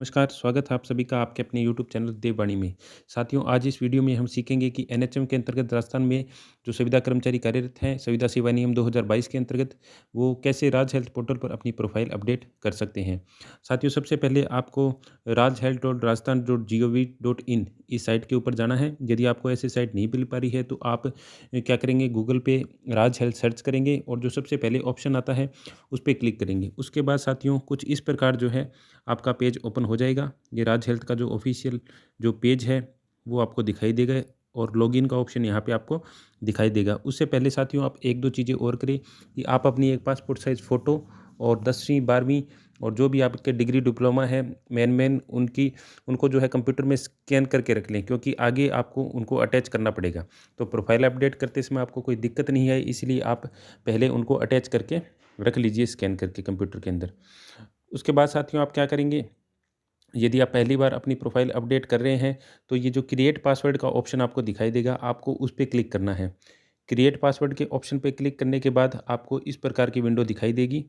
नमस्कार, स्वागत है आप सभी का आपके अपने यूट्यूब चैनल देववाणी में। साथियों, आज इस वीडियो में हम सीखेंगे कि एनएचएम के अंतर्गत राजस्थान में जो संविदा कर्मचारी कार्यरत हैं, संविदा सेवा नियम 2022 के अंतर्गत वो कैसे राज हेल्थ पोर्टल पर अपनी प्रोफाइल अपडेट कर सकते हैं। साथियों, सबसे पहले आपको rajhealth.rajasthan.gov.in इस साइट के ऊपर जाना है। यदि आपको ऐसी साइट नहीं मिल पा रही है तो आप क्या करेंगे, गूगल पे राज हेल्थ सर्च करेंगे और जो सबसे पहले ऑप्शन आता है उस पर क्लिक करेंगे। उसके बाद साथियों कुछ इस प्रकार जो है आपका पेज ओपन हो जाएगा। ये राज हेल्थ का जो ऑफिशियल जो पेज है वो आपको दिखाई देगा और लॉगिन का ऑप्शन यहाँ पे आपको दिखाई देगा। उससे पहले साथियों आप एक दो चीज़ें और करें कि आप अपनी एक पासपोर्ट साइज़ फ़ोटो और 10वीं 12वीं और जो भी आपके डिग्री डिप्लोमा है मेन उनकी उनको जो है कंप्यूटर में स्कैन करके रख लें, क्योंकि आगे आपको उनको अटैच करना पड़ेगा। तो प्रोफाइल अपडेट करते समय आपको कोई दिक्कत नहीं है, इसलिए आप पहले उनको अटैच करके रख लीजिए स्कैन करके कंप्यूटर के अंदर। उसके बाद साथियों आप क्या करेंगे, यदि आप पहली बार अपनी प्रोफाइल अपडेट कर रहे हैं तो ये जो क्रिएट पासवर्ड का ऑप्शन आपको दिखाई देगा, आपको उस पे क्लिक करना है। क्रिएट पासवर्ड के ऑप्शन पे क्लिक करने के बाद आपको इस प्रकार की विंडो दिखाई देगी,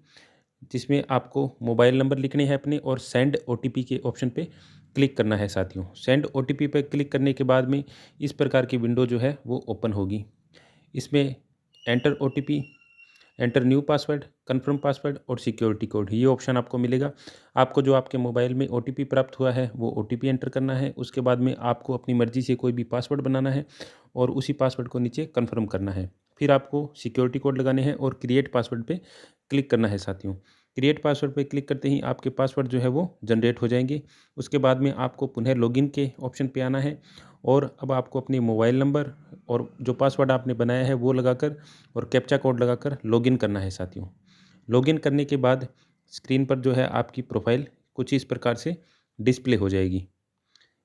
जिसमें आपको मोबाइल नंबर लिखने हैं अपने और सेंड ओटीपी के ऑप्शन पे क्लिक करना है साथियों। सेंड ओटीपी पे क्लिक करने के बाद में इस प्रकार की विंडो जो है वो ओपन होगी। इसमें enter OTP, enter new password, confirm password और सिक्योरिटी कोड ये ऑप्शन आपको मिलेगा। आपको जो आपके मोबाइल में ओटीपी प्राप्त हुआ है वो ओटीपी एंटर करना है। उसके बाद में आपको अपनी मर्ज़ी से कोई भी पासवर्ड बनाना है और उसी पासवर्ड को नीचे कन्फर्म करना है। फिर आपको सिक्योरिटी कोड लगाने हैं और क्रिएट पासवर्ड पे क्लिक करना है साथियों। क्रिएट पासवर्ड पे क्लिक करते ही आपके पासवर्ड जो है वो जनरेट हो जाएंगे। उसके बाद में आपको पुनः लॉगिन के ऑप्शन पे आना है और अब आपको अपने मोबाइल नंबर और जो पासवर्ड आपने बनाया है वो लगाकर और कैप्चा कोड लगाकर लॉगिन करना है साथियों। लॉगिन करने के बाद स्क्रीन पर जो है आपकी प्रोफाइल कुछ इस प्रकार से डिस्प्ले हो जाएगी।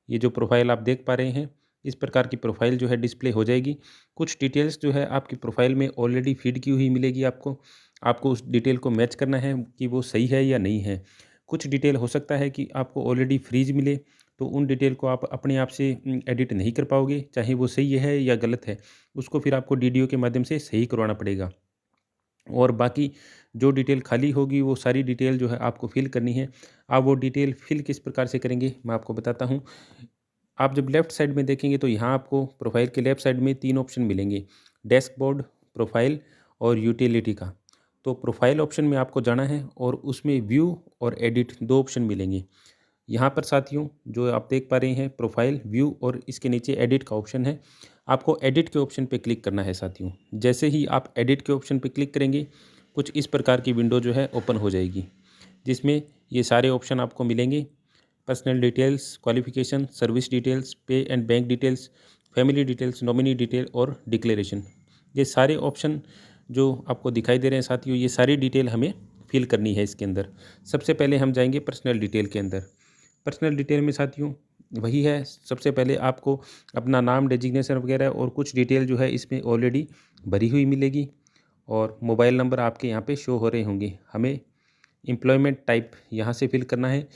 ये जो प्रोफाइल आप देख पा रहे हैं, इस प्रकार की प्रोफाइल जो है डिस्प्ले हो जाएगी। कुछ डिटेल्स जो है आपकी प्रोफाइल में ऑलरेडी फीड की हुई मिलेगी आपको। आपको उस डिटेल को मैच करना है कि वो सही है या नहीं है। कुछ डिटेल हो सकता है कि आपको ऑलरेडी फ्रीज मिले, तो उन डिटेल को आप अपने आप से एडिट नहीं कर पाओगे, चाहे वो सही है या गलत है। उसको फिर आपको डीडीओ के माध्यम से सही करवाना पड़ेगा। और बाकी जो डिटेल खाली होगी वो सारी डिटेल जो है आपको फ़िल करनी है। आप वो डिटेल फ़िल किस प्रकार से करेंगे मैं आपको बताता हूँ। आप जब लेफ़्ट साइड में देखेंगे तो यहाँ आपको प्रोफ़ाइल के लेफ़्ट साइड में 3 ऑप्शन मिलेंगे, डैशबोर्ड, प्रोफ़ाइल और यूटिलिटी का। तो प्रोफ़ाइल ऑप्शन में आपको जाना है और उसमें व्यू और एडिट 2 ऑप्शन मिलेंगे। यहाँ पर साथियों जो आप देख पा रहे हैं प्रोफ़ाइल, व्यू और इसके नीचे एडिट का ऑप्शन है। आपको एडिट के ऑप्शन पे क्लिक करना है साथियों। जैसे ही आप एडिट के ऑप्शन पे क्लिक करेंगे, कुछ इस प्रकार की विंडो जो है ओपन हो जाएगी, जिसमें ये सारे ऑप्शन आपको मिलेंगे। Personal details, qualification, service details, pay and bank details, family details, nominee detail और डिक्लेरेशन। ये सारे ऑप्शन जो आपको दिखाई दे रहे हैं साथियों, ये सारी डिटेल हमें फ़िल करनी है इसके अंदर। सबसे पहले हम जाएँगे पर्सनल डिटेल के अंदर। पर्सनल डिटेल में साथियों वही है, सबसे पहले आपको अपना नाम, डेजिग्नेशन वगैरह और कुछ डिटेल जो है इसमें ऑलरेडी भरी हुई मिलेगी और मोबाइल नंबर आपके यहाँ पे शो हो रहे होंगे। हमें एम्प्लॉयमेंट टाइप यहाँ से फिल करना है।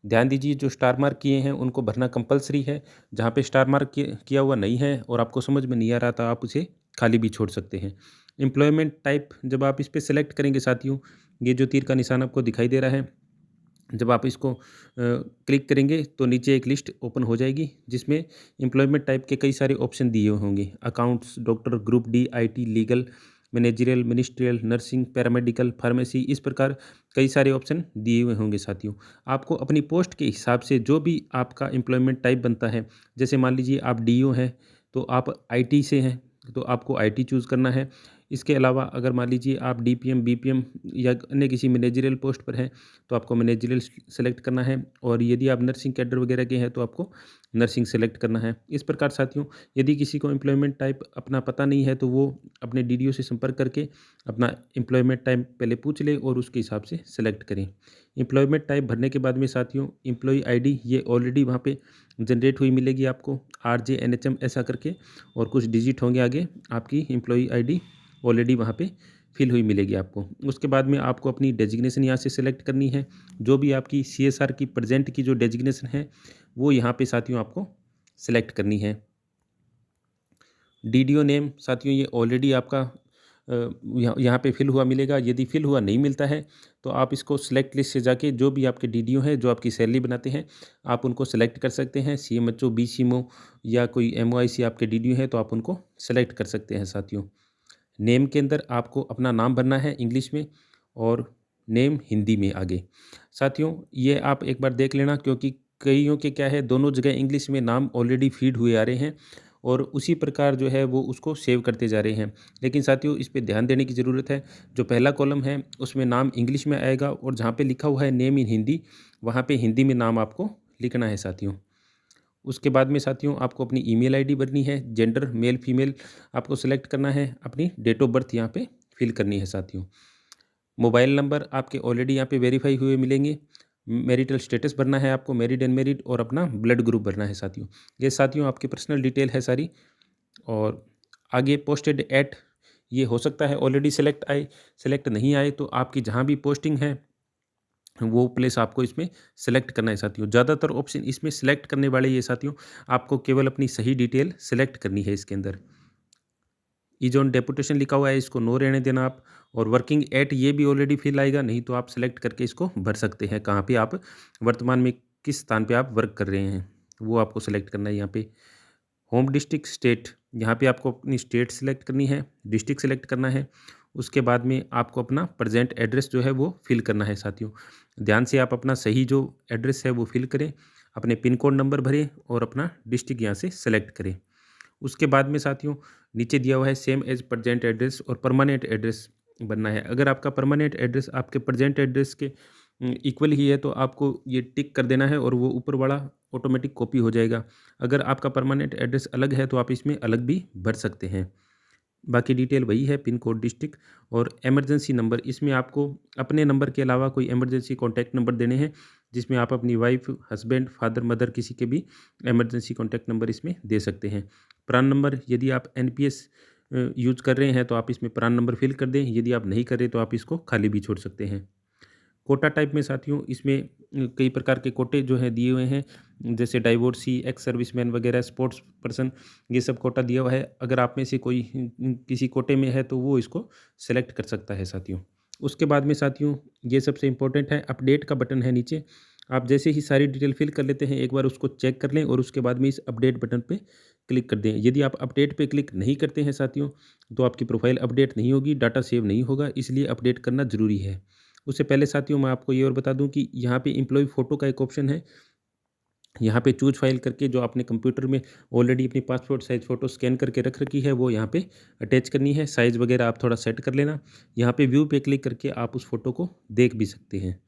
ध्यान दीजिए जो स्टार मार्क किए हैं उनको भरना कंपल्सरी है। जहाँ पे स्टार मार्क किया हुआ नहीं है और आपको समझ में नहीं आ रहा तो आप उसे खाली भी छोड़ सकते हैं। एम्प्लॉयमेंट टाइप जब आप इस पे सेलेक्ट करेंगे साथियों, ये जो तीर का निशान आपको दिखाई दे रहा है, जब आप इसको क्लिक करेंगे तो नीचे एक लिस्ट ओपन हो जाएगी, जिसमें एम्प्लॉयमेंट टाइप के कई सारे ऑप्शन दिए हुए होंगे। Accounts, doctor, group D, IT, legal, managerial, ministerial, nursing, paramedical, pharmacy, इस प्रकार कई सारे ऑप्शन दिए हुए होंगे साथियों। आपको अपनी पोस्ट के हिसाब से जो भी आपका एम्प्लॉयमेंट टाइप बनता है, जैसे मान लीजिए आप डीओ हैं तो आप आईटी से हैं तो आपको आईटी चूज़ करना है। इसके अलावा अगर मान लीजिए आप डीपीएम, बीपीएम या अन्य किसी मैनेजरियल पोस्ट पर हैं तो आपको मैनेजरियल सेलेक्ट करना है और यदि आप नर्सिंग कैडर वगैरह के हैं तो आपको नर्सिंग सेलेक्ट करना है। इस प्रकार साथियों यदि किसी को एम्प्लॉयमेंट टाइप अपना पता नहीं है तो वो अपने डीडीओ से संपर्क करके अपना एम्प्लॉयमेंट टाइप पहले पूछ ले और उसके हिसाब से सेलेक्ट करें। एम्प्लॉयमेंट टाइप भरने के बाद में साथियों एम्प्लॉय आईडी ये ऑलरेडी वहाँ पे जनरेट हुई मिलेगी आपको, RJNHM ऐसा करके और कुछ डिजिट होंगे आगे, आपकी एम्प्लॉय आईडी ऑलरेडी वहाँ पे फिल हुई मिलेगी आपको। उसके बाद में आपको अपनी डेजिग्नेशन यहाँ से सेलेक्ट करनी है। जो भी आपकी CSR की प्रेज़ेंट की जो डेजिग्नेशन है, वो यहाँ पे साथियों आपको सेलेक्ट करनी है। डीडीओ नेम साथियों ये ऑलरेडी आपका यहाँ पे फिल हुआ मिलेगा। यदि फिल हुआ नहीं मिलता है तो आप इसको सिलेक्ट लिस्ट से जाके जो भी आपके डीडीओ हैं, जो आपकी सैलरी बनाते हैं, आप उनको सेलेक्ट कर सकते हैं। सीएमएचओ, बीसीएमओ या कोई एमओआईसी आपके डीडीओ हैं तो आप उनको सेलेक्ट कर सकते हैं साथियों। नेम के अंदर आपको अपना नाम भरना है इंग्लिश में और नेम हिंदी में आगे। साथियों ये आप एक बार देख लेना, क्योंकि कईयों के क्या है, दोनों जगह इंग्लिश में नाम ऑलरेडी फीड हुए आ रहे हैं और उसी प्रकार जो है वो उसको सेव करते जा रहे हैं। लेकिन साथियों इस पे ध्यान देने की ज़रूरत है। जो पहला कॉलम है उसमें नाम इंग्लिश में आएगा और जहाँ पे लिखा हुआ है नेम इन हिंदी, वहाँ पे हिंदी में नाम आपको लिखना है साथियों। उसके बाद में साथियों आपको अपनी ईमेल आईडी भरनी है, जेंडर मेल फीमेल आपको सेलेक्ट करना है, अपनी डेट ऑफ बर्थ यहाँ पे फिल करनी है साथियों। मोबाइल नंबर आपके ऑलरेडी यहाँ पे वेरीफाई हुए मिलेंगे। मैरिटल स्टेटस भरना है आपको, मैरिड अनमैरिड, और अपना ब्लड ग्रुप भरना है साथियों। ये साथियों आपकी पर्सनल डिटेल है सारी। और आगे पोस्टेड एट, ये हो सकता है ऑलरेडी सेलेक्ट नहीं आए तो आपकी जहाँ भी पोस्टिंग है वो प्लेस आपको इसमें सेलेक्ट करना है साथियों। ज़्यादातर ऑप्शन इसमें सेलेक्ट करने वाले ये साथियों, आपको केवल अपनी सही डिटेल सेलेक्ट करनी है इसके अंदर। इज ऑन डेपुटेशन लिखा हुआ है, इसको नो रहने देना आप। और वर्किंग एट ये भी ऑलरेडी फिल आएगा, नहीं तो आप सेलेक्ट करके इसको भर सकते हैं कहाँ पे आप वर्तमान में किस स्थान पे आप वर्क कर रहे हैं, वो आपको सेलेक्ट करना है यहाँ पे। होम डिस्ट्रिक्ट स्टेट, यहाँ पे आपको अपनी स्टेट सेलेक्ट करनी है, डिस्ट्रिक्ट सेलेक्ट करना है। उसके बाद में आपको अपना प्रेजेंट एड्रेस जो है वो फिल करना है साथियों। ध्यान से आप अपना सही जो एड्रेस है वो फिल करें, अपने पिन कोड नंबर भरें और अपना डिस्ट्रिक्ट यहाँ से सेलेक्ट करें। उसके बाद में साथियों नीचे दिया हुआ है सेम एज प्रेजेंट एड्रेस और परमानेंट एड्रेस बनना है। अगर आपका परमानेंट एड्रेस आपके प्रेजेंट एड्रेस के इक्वल ही है तो आपको ये टिक कर देना है और वो ऊपर वाला ऑटोमेटिक कॉपी हो जाएगा। अगर आपका परमानेंट एड्रेस अलग है तो आप इसमें अलग भी भर सकते हैं। बाकी डिटेल वही है, पिन कोड, डिस्ट्रिक्ट और इमरजेंसी नंबर। इसमें आपको अपने नंबर के अलावा कोई इमरजेंसी कॉन्टैक्ट नंबर देने हैं, जिसमें आप अपनी वाइफ, हस्बैंड, फादर, मदर किसी के भी इमरजेंसी कॉन्टैक्ट नंबर इसमें दे सकते हैं। प्रान नंबर, यदि आप एनपीएस यूज़ कर रहे हैं तो आप इसमें प्रान नंबर फिल कर दें, यदि आप नहीं कर रहे तो आप इसको खाली भी छोड़ सकते हैं। कोटा टाइप में साथियों इसमें कई प्रकार के कोटे जो हैं दिए हुए हैं, जैसे डाइवोर्सी, एक्स सर्विसमैन वगैरह, स्पोर्ट्स पर्सन, ये सब कोटा दिया हुआ है। अगर आप में से कोई किसी कोटे में है तो वो इसको सेलेक्ट कर सकता है साथियों। उसके बाद में साथियों ये सबसे इम्पोर्टेंट है, अपडेट का बटन है नीचे। आप जैसे ही सारी डिटेल फिल कर लेते हैं एक बार उसको चेक कर लें और उसके बाद में इस अपडेट बटन पे क्लिक कर दें। यदि आप अपडेट पे क्लिक नहीं करते हैं साथियों तो आपकी प्रोफाइल अपडेट नहीं होगी, डाटा सेव नहीं होगा, इसलिए अपडेट करना ज़रूरी है। उससे पहले साथियों मैं आपको ये और बता दूं कि यहाँ पे एम्प्लॉय फ़ोटो का एक ऑप्शन है। यहाँ पे चूज़ फाइल करके जो आपने कंप्यूटर में ऑलरेडी अपनी पासपोर्ट साइज़ फ़ोटो स्कैन करके रख रखी है वो यहाँ पे अटैच करनी है। साइज़ वगैरह आप थोड़ा सेट कर लेना। यहाँ पे व्यू पे क्लिक करके आप उस फ़ोटो को देख भी सकते हैं।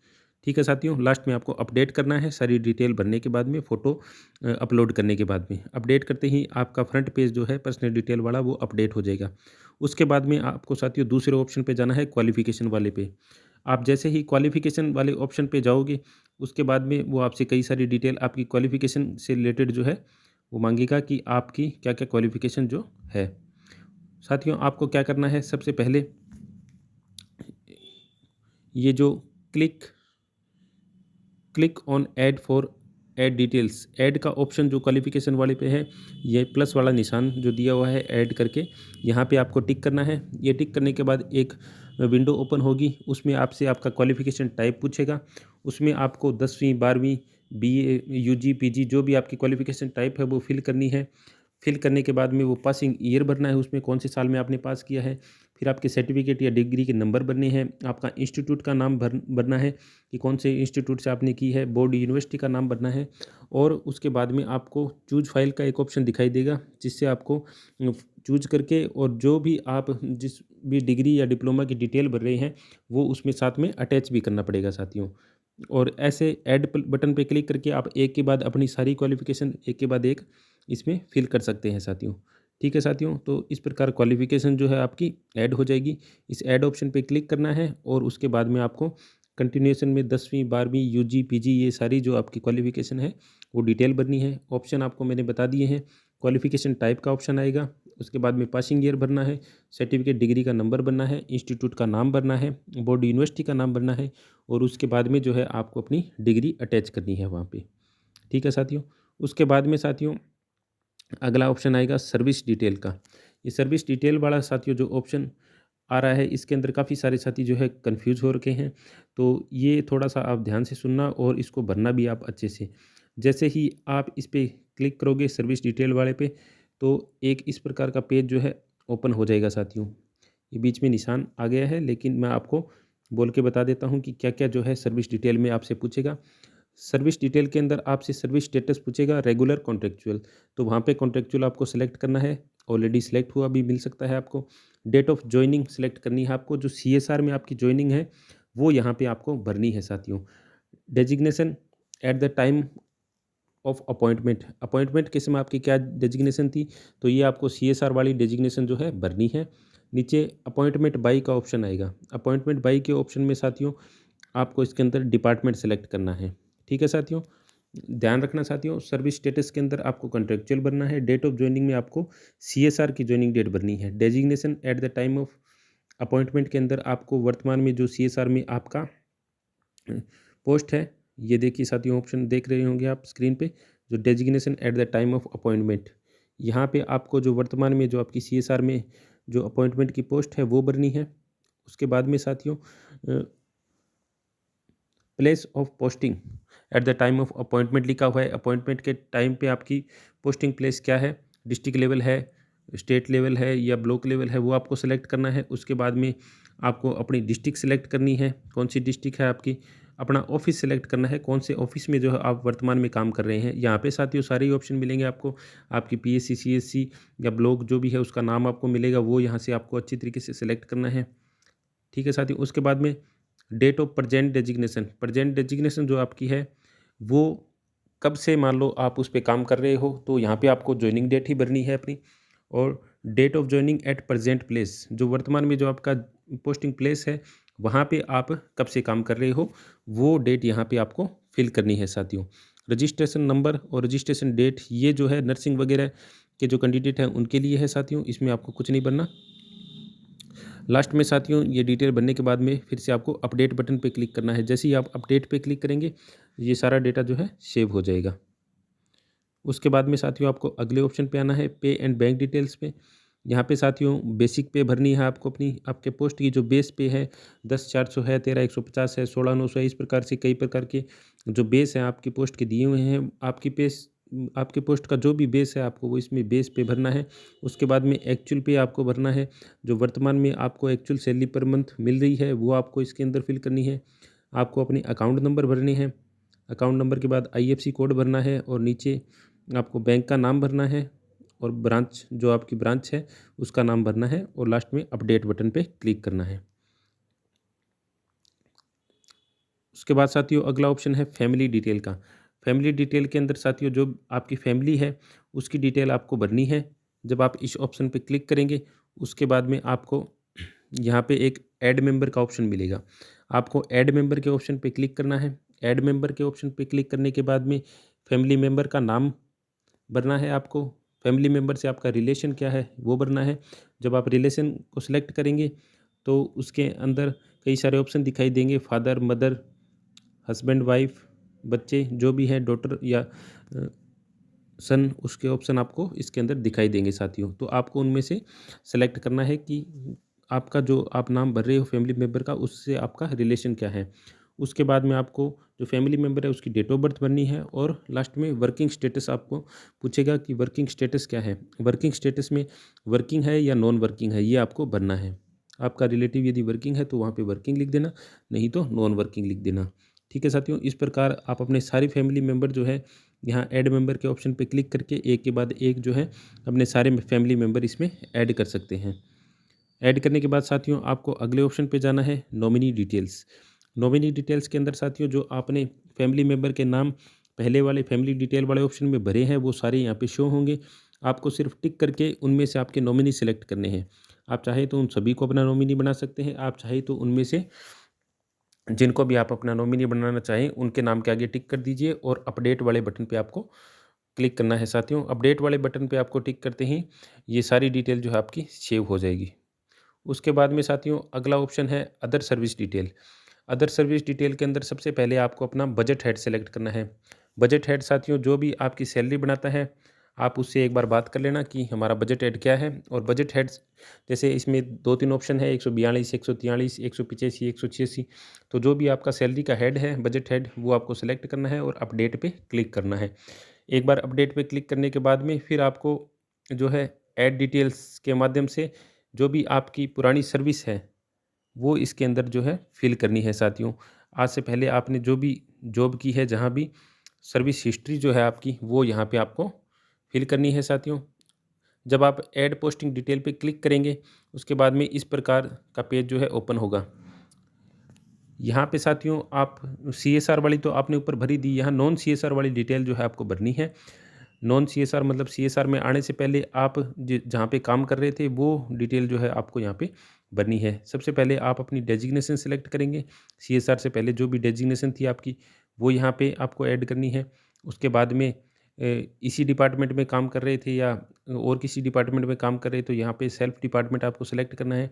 ठीक है साथियों, लास्ट में आपको अपडेट करना है सारी डिटेल भरने के बाद में, फ़ोटो अपलोड करने के बाद में। अपडेट करते ही आपका फ्रंट पेज जो है पर्सनल डिटेल वाला वो अपडेट हो जाएगा। उसके बाद में आपको साथियों दूसरे ऑप्शन पे जाना है, क्वालिफ़िकेशन वाले पे। आप जैसे ही क्वालिफ़िकेशन वाले ऑप्शन पे जाओगे उसके बाद में वो आपसे कई सारी डिटेल आपकी क्वालिफ़िकेशन से रिलेटेड जो है वो मांगेगा कि आपकी क्या-क्या क्वालिफ़िकेशन जो है। साथियों आपको क्या करना है, सबसे पहले ये जो click click on add for add details, add का ऑप्शन जो क्वालिफ़िकेशन वाले पे है, ये प्लस वाला निशान जो दिया हुआ है ऐड करके यहाँ पे आपको टिक करना है। ये टिक करने के बाद एक विंडो ओपन होगी, उसमें आपसे आपका क्वालिफ़िकेशन टाइप पूछेगा। उसमें आपको 10वीं 12वीं बीए, यूजी, पीजी जो भी आपकी क्वालिफ़िकेशन टाइप है वो फिल करनी है। फिल करने के बाद में वो पासिंग ईयर भरना है, उसमें कौन से साल में आपने पास किया है। फिर आपके सर्टिफिकेट या डिग्री के नंबर भरने हैं, आपका इंस्टीट्यूट का नाम भरना है कि कौन से इंस्टीट्यूट से आपने की है, बोर्ड यूनिवर्सिटी का नाम भरना है। और उसके बाद में आपको चूज़ फाइल का एक ऑप्शन दिखाई देगा, जिससे आपको चूज़ करके और जो भी आप जिस भी डिग्री या डिप्लोमा की डिटेल भर रहे हैं वो उसमें साथ में अटैच भी करना पड़ेगा साथियों। और ऐसे ऐड बटन पे क्लिक करके आप एक के बाद अपनी सारी क्वालिफ़िकेशन एक के बाद एक इसमें फिल कर सकते हैं साथियों। ठीक है साथियों, तो इस प्रकार क्वालिफ़िकेशन जो है आपकी ऐड हो जाएगी। इस ऐड ऑप्शन पे क्लिक करना है और उसके बाद में आपको कंटिन्यूएशन में 10वीं 12वीं यूजी पीजी ये सारी जो आपकी क्वालिफ़िकेशन है वो डिटेल भरनी है। ऑप्शन आपको मैंने बता दिए हैं। क्वालिफ़िकेशन टाइप का ऑप्शन आएगा, उसके बाद में पासिंग ईयर भरना है, सर्टिफिकेट डिग्री का नंबर भरना है, इंस्टीट्यूट का नाम भरना है, बोर्ड यूनिवर्सिटी का नाम भरना है और उसके बाद में जो है आपको अपनी डिग्री अटैच करनी है वहाँ पे। ठीक है साथियों, उसके बाद में साथियों अगला ऑप्शन आएगा सर्विस डिटेल का। ये सर्विस डिटेल वाला साथियों जो ऑप्शन आ रहा है, इसके अंदर काफ़ी सारे साथी जो है कन्फ्यूज़ हो रखे हैं। तो ये थोड़ा-सा आप ध्यान से सुनना और इसको भरना भी आप अच्छे से। जैसे ही आप इस पे क्लिक करोगे सर्विस डिटेल वाले पे, तो एक इस प्रकार का पेज जो है ओपन हो जाएगा साथियों। ये बीच में निशान आ गया है, लेकिन मैं आपको बोल के बता देता हूँ कि क्या-क्या जो है सर्विस डिटेल में आपसे पूछेगा। सर्विस डिटेल के अंदर आपसे सर्विस स्टेटस पूछेगा, रेगुलर, कॉन्ट्रेक्चुअल। तो वहाँ पे कॉन्ट्रेक्चुअल आपको सेलेक्ट करना है, ऑलरेडी सेलेक्ट हुआ भी मिल सकता है आपको। डेट ऑफ जॉइनिंग सेलेक्ट करनी है आपको, जो सीएसआर में आपकी जॉइनिंग है, वो यहाँ पे आपको भरनी है साथियों। Designation at the time of appointment, appointment के समय आपकी क्या डेजिग्नेशन थी, तो ये आपको सीएसआर वाली डेजिग्नेशन जो है भरनी है। नीचे अपॉइंटमेंट बाई का ऑप्शन आएगा। अपॉइंटमेंट बाई के ऑप्शन में साथियों आपको इसके अंदर डिपार्टमेंट सेलेक्ट करना है। ठीक है साथियों? ध्यान रखना साथियों, सर्विस स्टेटस के अंदर आपको कॉन्ट्रेक्चुअल भरना है। डेट ऑफ जॉइनिंग में आपको सीएसआर की जॉइनिंग डेट भरनी है। Designation at the time of appointment के अंदर आपको वर्तमान में जो सीएसआर में आपका पोस्ट है, ये देखिए साथियों, ऑप्शन देख रहे होंगे आप स्क्रीन पे, जो designation at the time of appointment, यहाँ पे आपको जो वर्तमान में जो आपकी सीएसआर में जो अपॉइंटमेंट की पोस्ट है वो भरनी है। उसके बाद में साथियों place of posting at the time of appointment लिखा हुआ है। अपॉइंटमेंट के टाइम पे आपकी पोस्टिंग प्लेस क्या है, डिस्ट्रिक्ट लेवल है, स्टेट लेवल है या ब्लॉक लेवल है, वो आपको सेलेक्ट करना है। उसके बाद में आपको अपनी डिस्ट्रिक्ट सेलेक्ट करनी है, कौन सी डिस्ट्रिक्ट है आपकी। अपना ऑफिस सेलेक्ट करना है, कौन से ऑफिस में जो है आप वर्तमान में काम कर रहे हैं। यहाँ पे साथियों सारे ही ऑप्शन मिलेंगे आपको। आपकी पीएससी, सीएससी या ब्लॉक जो भी है उसका नाम आपको मिलेगा, वो यहाँ से आपको अच्छी तरीके से सेलेक्ट करना है। ठीक है साथियों? उसके बाद में date of present designation, present designation जो आपकी है वो कब से, मान लो आप उस पे काम कर रहे हो, तो यहाँ पे आपको जॉइनिंग डेट ही भरनी है अपनी। और date of joining at present place, जो वर्तमान में जो आपका पोस्टिंग प्लेस है वहाँ पे आप कब से काम कर रहे हो, वो डेट यहाँ पे आपको फिल करनी है साथियों। रजिस्ट्रेशन नंबर और रजिस्ट्रेशन डेट, ये जो है नर्सिंग वगैरह के जो कैंडिडेट हैं उनके लिए है साथियों, इसमें आपको कुछ नहीं भरना। लास्ट में साथियों ये डिटेल भरने के बाद में फिर से आपको अपडेट बटन पे क्लिक करना है। जैसे ही आप अपडेट पे क्लिक करेंगे, ये सारा डेटा जो है सेव हो जाएगा। उसके बाद में साथियों आपको अगले ऑप्शन पे आना है, पे एंड बैंक डिटेल्स पे। यहाँ पे साथियों बेसिक पे भरनी है आपको अपनी, आपके पोस्ट की जो बेस पे है 10,400 है, 13,150 है, 16,900 है, इस प्रकार से कई प्रकार के जो बेस हैं आपकी पोस्ट के दिए हुए हैं। आपके पोस्ट का जो भी बेस है आपको वो इसमें बेस पे भरना है। उसके बाद में एक्चुअल पे आपको भरना है, जो वर्तमान में आपको एक्चुअल सैलरी पर मंथ मिल रही है वो आपको इसके अंदर फिल करनी है। आपको अपने अकाउंट नंबर भरने हैं, अकाउंट नंबर के बाद आईएफएससी कोड भरना है और नीचे आपको बैंक का नाम भरना है और ब्रांच, जो आपकी ब्रांच है उसका नाम भरना है और लास्ट में अपडेट बटन पे क्लिक करना है। उसके बाद साथियों अगला ऑप्शन है फैमिली डिटेल का। फैमिली डिटेल के अंदर साथियों जो आपकी फैमिली है उसकी डिटेल आपको भरनी है। जब आप इस ऑप्शन पे क्लिक करेंगे उसके बाद में आपको यहाँ पे एक ऐड मेंबर का ऑप्शन मिलेगा। आपको ऐड मेंबर के ऑप्शन पे क्लिक करना है। ऐड मेंबर के ऑप्शन पे क्लिक करने के बाद में फैमिली मेंबर का नाम भरना है आपको। फैमिली मेंबर से आपका रिलेशन क्या है वो भरना है। जब आप रिलेशन को सिलेक्ट करेंगे तो उसके अंदर कई सारे ऑप्शन दिखाई देंगे, फादर, मदर, हस्बैंड, वाइफ, बच्चे जो भी हैं, डॉटर या सन, उसके ऑप्शन आपको इसके अंदर दिखाई देंगे साथियों। तो आपको उनमें से सेलेक्ट करना है कि आपका जो आप नाम भर रहे हो फैमिली मेम्बर का, उससे आपका रिलेशन क्या है। उसके बाद में आपको जो फैमिली मेम्बर है उसकी डेट ऑफ बर्थ भरनी है और लास्ट में वर्किंग स्टेटस आपको पूछेगा कि वर्किंग स्टेटस क्या है। वर्किंग स्टेटस में वर्किंग है या नॉन वर्किंग है ये आपको भरना है। आपका रिलेटिव यदि वर्किंग है तो वहाँ पे वर्किंग लिख देना, नहीं तो नॉन वर्किंग लिख देना। ठीक है साथियों, इस प्रकार आप अपने सारे फैमिली मेम्बर जो है यहाँ ऐड मेंबर के ऑप्शन पे क्लिक करके एक के बाद एक जो है अपने सारे फैमिली मेम्बर इसमें ऐड कर सकते हैं। ऐड करने के बाद साथियों आपको अगले ऑप्शन पे जाना है, नॉमिनी डिटेल्स। नॉमिनी डिटेल्स के अंदर साथियों जो आपने फैमिली मेम्बर के नाम पहले वाले फैमिली डिटेल वाले ऑप्शन में भरे हैं वो सारे यहाँ पे शो होंगे। आपको सिर्फ टिक करके उनमें से आपके नॉमिनी सेलेक्ट करने हैं। आप चाहे तो उन सभी को अपना नॉमिनी बना सकते हैं, आप चाहे तो उनमें से जिनको भी आप अपना नॉमिनी बनाना चाहें उनके नाम के आगे टिक कर दीजिए और अपडेट वाले बटन पे आपको क्लिक करना है साथियों। अपडेट वाले बटन पे आपको टिक करते ही ये सारी डिटेल जो है आपकी सेव हो जाएगी। उसके बाद में साथियों अगला ऑप्शन है other service detail. Other service detail के अंदर सबसे पहले आपको अपना बजट हेड सेलेक्ट करना है। बजट हेड साथियों जो भी आपकी सैलरी बनाता है, आप उससे एक बार बात कर लेना कि हमारा बजट हेड क्या है। और बजट हेड्स जैसे इसमें 2-3 ऑप्शन है, 142, 143, 185, 186। तो जो भी आपका सैलरी का हेड है, बजट हेड, वो आपको सेलेक्ट करना है और अपडेट पे क्लिक करना है। एक बार अपडेट पे क्लिक करने के बाद में फिर आपको जो है ऐड डिटेल्स के माध्यम से जो भी आपकी पुरानी सर्विस है वो इसके अंदर जो है फ़िल करनी है साथियों। आज से पहले आपने जो भी जॉब की है, जहाँ भी सर्विस हिस्ट्री जो है आपकी, वो यहाँ पे आपको फ़िल करनी है साथियों। जब आप ऐड पोस्टिंग डिटेल पे क्लिक करेंगे, उसके बाद में इस प्रकार का पेज जो है ओपन होगा। यहाँ पे साथियों आप सीएसआर वाली तो आपने ऊपर भरी दी, यहाँ नॉन सीएसआर वाली डिटेल जो है आपको भरनी है। नॉन सीएसआर मतलब सीएसआर में आने से पहले आप जहाँ पे काम कर रहे थे वो डिटेल जो है आपको यहाँ पे भरनी है। सबसे पहले आप अपनी डेजिग्नेशन सेलेक्ट करेंगे। सीएसआर से पहले जो भी डेजिग्नेशन थी आपकी वो यहाँ पे आपको ऐड करनी है। उसके बाद में इसी डिपार्टमेंट में काम कर रहे थे या और किसी डिपार्टमेंट में काम कर रहे, तो यहाँ पे सेल्फ डिपार्टमेंट आपको सेलेक्ट करना है।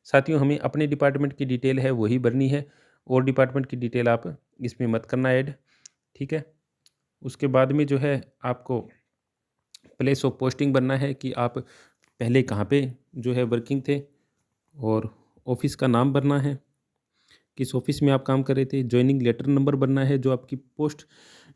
साथियों हमें अपने डिपार्टमेंट की डिटेल है वही भरनी है, और डिपार्टमेंट की डिटेल आप इसमें मत करना ऐड, ठीक है। उसके बाद में जो है आपको प्लेस ऑफ पोस्टिंग भरना है कि आप पहले कहाँ पे जो है वर्किंग थे, और ऑफिस का नाम भरना है, किस ऑफिस में आप काम कर रहे थे। जॉइनिंग लेटर नंबर भरना है, जो आपकी पोस्ट,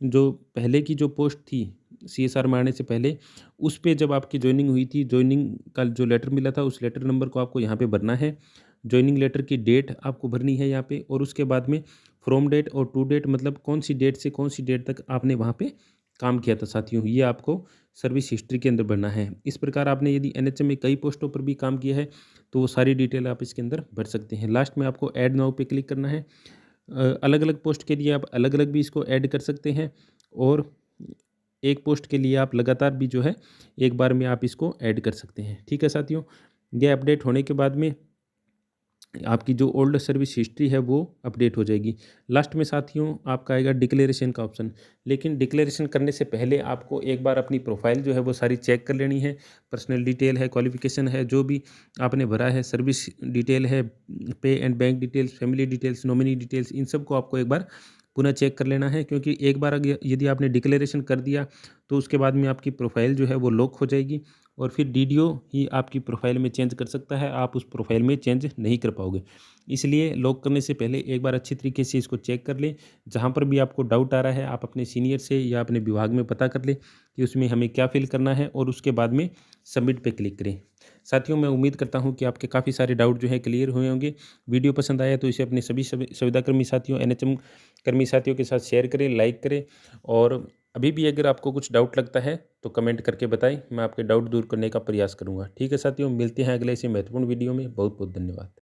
जो पहले की जो पोस्ट थी सीएसआर में आने से पहले, उस पे जब आपकी जॉइनिंग हुई थी, जॉइनिंग का जो लेटर मिला था उस लेटर नंबर को आपको यहाँ पे भरना है। जॉइनिंग लेटर की डेट आपको भरनी है यहाँ पे, और उसके बाद में फ्रॉम डेट और टू डेट, मतलब कौन सी डेट से कौन सी डेट तक आपने वहाँ पे काम किया था साथियों, ये आपको सर्विस हिस्ट्री के अंदर भरना है। इस प्रकार आपने यदि एनएचएम में कई पोस्टों पर भी काम किया है तो वो सारी डिटेल आप इसके अंदर भर सकते हैं। लास्ट में आपको ऐड नाउ पे क्लिक करना है। अलग अलग पोस्ट के लिए आप अलग अलग भी इसको ऐड कर सकते हैं, और एक पोस्ट के लिए आप लगातार भी जो है एक बार में आप इसको ऐड कर सकते हैं, ठीक है साथियों। ये अपडेट होने के बाद में आपकी जो ओल्ड सर्विस हिस्ट्री है वो अपडेट हो जाएगी। लास्ट में साथियों आपका आएगा डिक्लेरेशन का ऑप्शन, लेकिन डिक्लेरेशन करने से पहले आपको एक बार अपनी प्रोफाइल जो है वो सारी चेक कर लेनी है। पर्सनल डिटेल है, क्वालिफिकेशन है, जो भी आपने भरा है, सर्विस डिटेल है, pay and bank details, family details, nominee details, इन सब को आपको एक बार पुनः चेक कर लेना है, क्योंकि एक बार अगर यदि आपने डिक्लेरेशन कर दिया तो उसके बाद में आपकी प्रोफाइल जो है वो लॉक हो जाएगी, और फिर डीडीओ ही आपकी प्रोफाइल में चेंज कर सकता है, आप उस प्रोफाइल में चेंज नहीं कर पाओगे। इसलिए लॉक करने से पहले एक बार अच्छी तरीके से इसको चेक कर लें। जहाँ पर भी आपको डाउट आ रहा है आप अपने सीनियर से या अपने विभाग में पता कर लें कि उसमें हमें क्या फिल करना है, और उसके बाद में सबमिट पे क्लिक करें। साथियों मैं उम्मीद करता हूँ कि आपके काफ़ी सारे डाउट जो है क्लियर हुए होंगे। वीडियो पसंद आया तो इसे अपने सभी संविदाकर्मी साथियों, एनएचएम कर्मी साथियों के साथ शेयर करें, लाइक करें, और अभी भी अगर आपको कुछ डाउट लगता है तो कमेंट करके बताएं, मैं आपके डाउट दूर करने का प्रयास करूंगा। ठीक है साथियों, मिलते हैं अगले इसी महत्वपूर्ण वीडियो में। बहुत बहुत धन्यवाद।